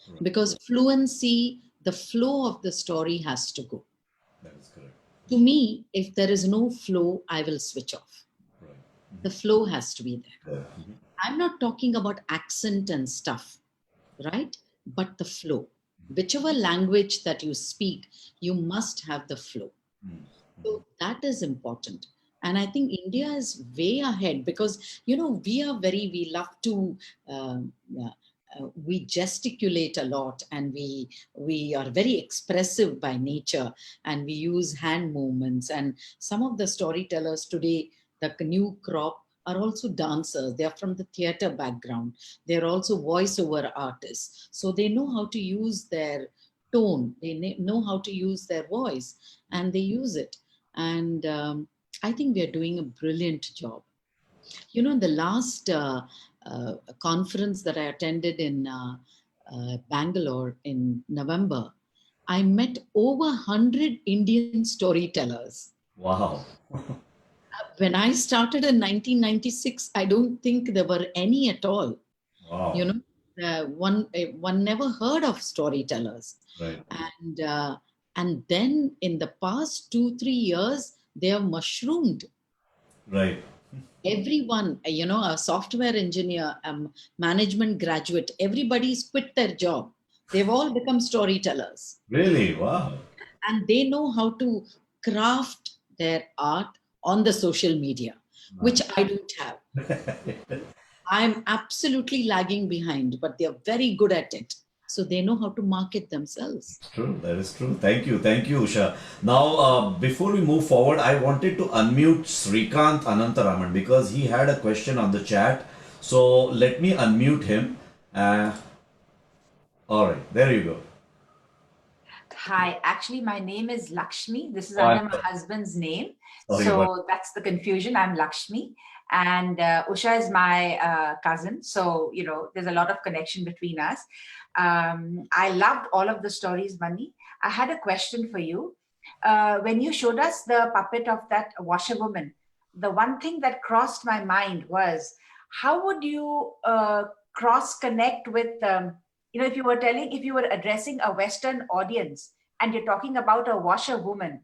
Right. Because fluency, the flow of the story has to go. That is correct. To me, if there is no flow, I will switch off. Right. The flow has to be there. Yeah. I'm not talking about accent and stuff, right? But the flow. Whichever language that you speak, you must have the flow. So that is important. And I think India is way ahead because, we love to, we gesticulate a lot, and we are very expressive by nature, and we use hand movements. And some of the storytellers today, the new crop, are also dancers. They are from the theater background. They're also voiceover artists. So they know how to use their tone. They know how to use their voice, and they use it. And I think we are doing a brilliant job. In the last conference that I attended in Bangalore in November, I met over 100 Indian storytellers. Wow. When I started in 1996, I don't think there were any at all. Wow. One never heard of storytellers. Right. And then in the past 2-3 years, they have mushroomed. Right. Everyone, a software engineer, management graduate, everybody's quit their job. They've all become storytellers. Really? Wow. And they know how to craft their art on the social media, which I don't have. I'm absolutely lagging behind, but they're very good at it. So they know how to market themselves. True, that is true. Thank you, Usha. Now, before we move forward, I wanted to unmute Srikant Anantaraman because he had a question on the chat. So let me unmute him. All right, there you go. Hi, actually, my name is Lakshmi. This is Oh, under my husband's name. Sorry, So that's the confusion. I'm Lakshmi. And Usha is my cousin. So, you know, there's a lot of connection between us. I loved all of the stories, Mani. I had a question for you. When you showed us the puppet of that washerwoman, the one thing that crossed my mind was, how would you cross connect with you know, if you were addressing a Western audience and you're talking about a washerwoman,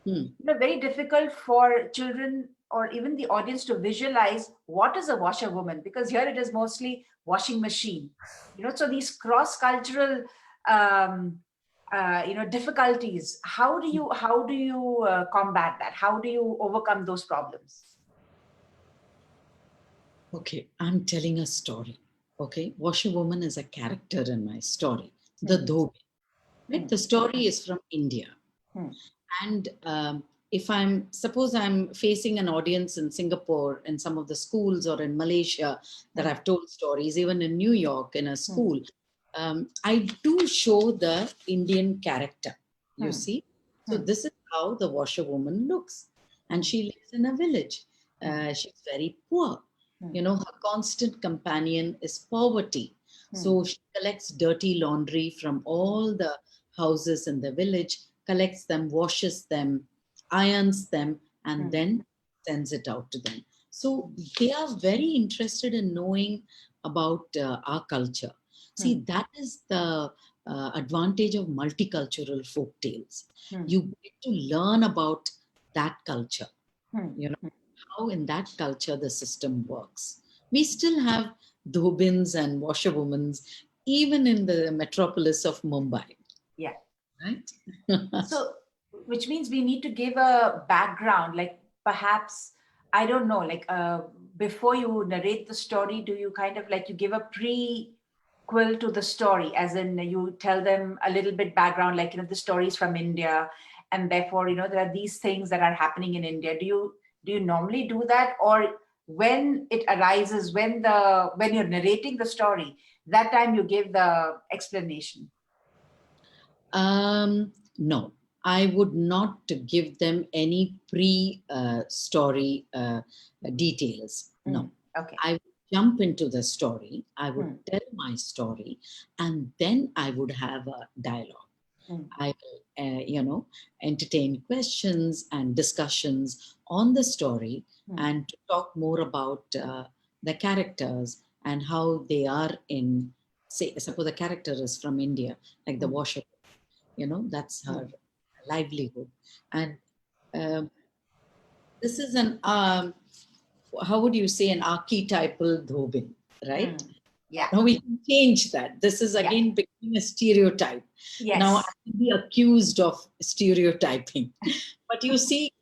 you know, very difficult for children or even the audience to visualize what is a washerwoman, because here it is mostly washing machine. You know, so these cross-cultural, you know, difficulties. How do you combat that? How do you overcome those problems? Okay, I'm telling a story. Okay, washerwoman is a character in my story, the Dhobi. Right? The story is from India. And suppose I'm facing an audience in Singapore, in some of the schools, or in Malaysia that I've told stories, even in New York in a school, I do show the Indian character, you see. So this is how the washerwoman looks. And she lives in a village. She's very poor. You know, her constant companion is poverty. So she collects dirty laundry from all the houses in the village, collects them, washes them, irons them, and then sends it out to them. So they are very interested in knowing about our culture. See, that is the advantage of multicultural folk tales. You get to learn about that culture, you know, how in that culture the system works. We still have dhobins and washerwomans even in the metropolis of Mumbai. Yeah. Right? So, which means we need to give a background, like perhaps, I don't know, like before you narrate the story, do you kind of like you give a prequel to the story, as in you tell them a little bit background, like, you know, the stories from India, and therefore, you know, there are these things that are happening in India. Do you normally do that, or when it arises, when you're narrating the story, that time you give the explanation? No, I would not give them any pre-story details. No. Okay. I would jump into the story. I would tell my story, and then I would have a dialogue. I will, you know, entertain questions and discussions on the story and to talk more about the characters and how they are in, say, suppose the character is from India, like the washer. You know, that's her livelihood. And this is an, how would you say, an archetypal dhobin, right? Yeah. Now we can change that. This is again becoming a stereotype. Yes. Now I can be accused of stereotyping. But you see,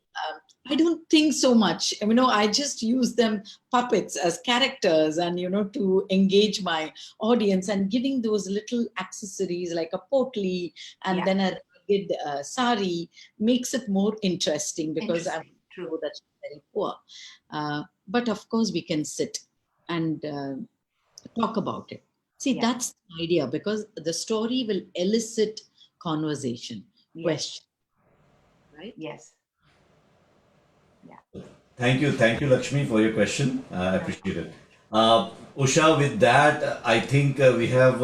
I don't think so much. You know, I just use them puppets as characters and, you know, to engage my audience, and giving those little accessories like a potli and then a rugged sari makes it more interesting, because I know that she's very poor. But of course, we can sit and talk about it. See, that's the idea, because the story will elicit conversation, question, right? Yes. Thank you, Lakshmi, for your question. I appreciate it. Usha, with that, I think we have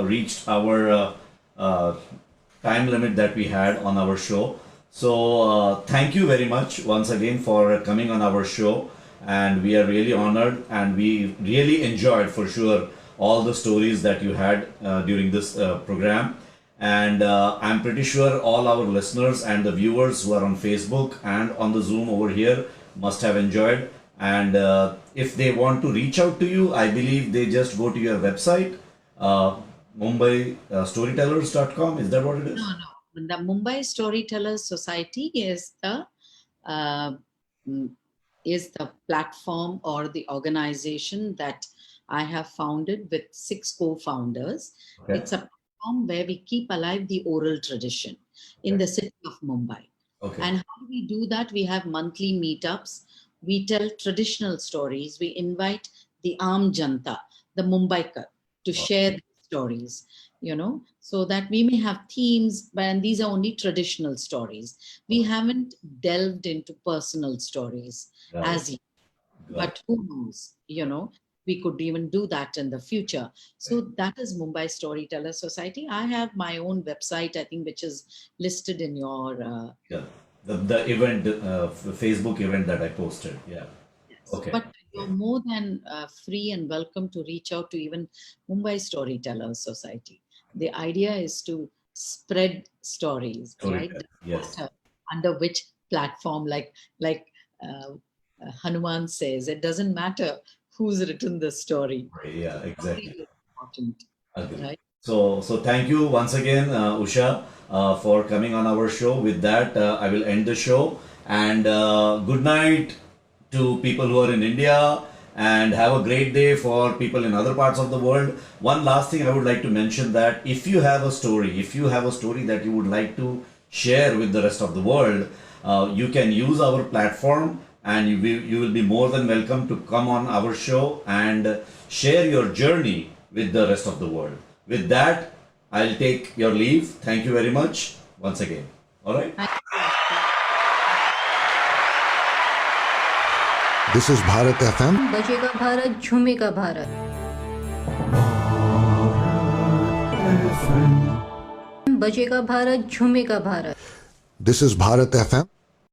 reached our time limit that we had on our show. So thank you very much once again for coming on our show, and we are really honored, and we really enjoyed for sure all the stories that you had during this program. And I'm pretty sure all our listeners and the viewers who are on Facebook and on the Zoom over here must have enjoyed. And if they want to reach out to you, I believe they just go to your website, Mumbai Storytellers.com. Is that what it is? No. The Mumbai Storytellers Society is the platform or the organization that I have founded with 6 co-founders. Okay. It's a platform where we keep alive the oral tradition in the city of Mumbai. Okay. And how do we do that? We have monthly meetups. We tell traditional stories. We invite the Aam Janta, the Mumbaikar, to share their stories, so that we may have themes, and these are only traditional stories. We haven't delved into personal stories Got as it. yet, Got but who knows, we could even do that in the future. So that is Mumbai Storyteller Society. I have my own website, I think, which is listed in your Yeah. The event, Facebook event that I posted. Yeah. Okay. But you're more than free and welcome to reach out to even Mumbai Storytellers Society. The idea is to spread stories, right? Storyteller, yes. Under which platform, like Hanuman says, it doesn't matter who's written the story. Yeah, exactly. Story is important, Agree. right? So thank you once again, Usha, for coming on our show. With that, I will end the show. And good night to people who are in India, and have a great day for people in other parts of the world. One last thing I would like to mention, that if you have a story that you would like to share with the rest of the world, you can use our platform, and you will be more than welcome to come on our show and share your journey with the rest of the world. With that, I'll take your leave. Thank you very much once again. All right. This is Bharat FM. बजेगा भारत झूमेगा भारत बजेगा Bharat झूमेगा Bharat This is Bharat FM.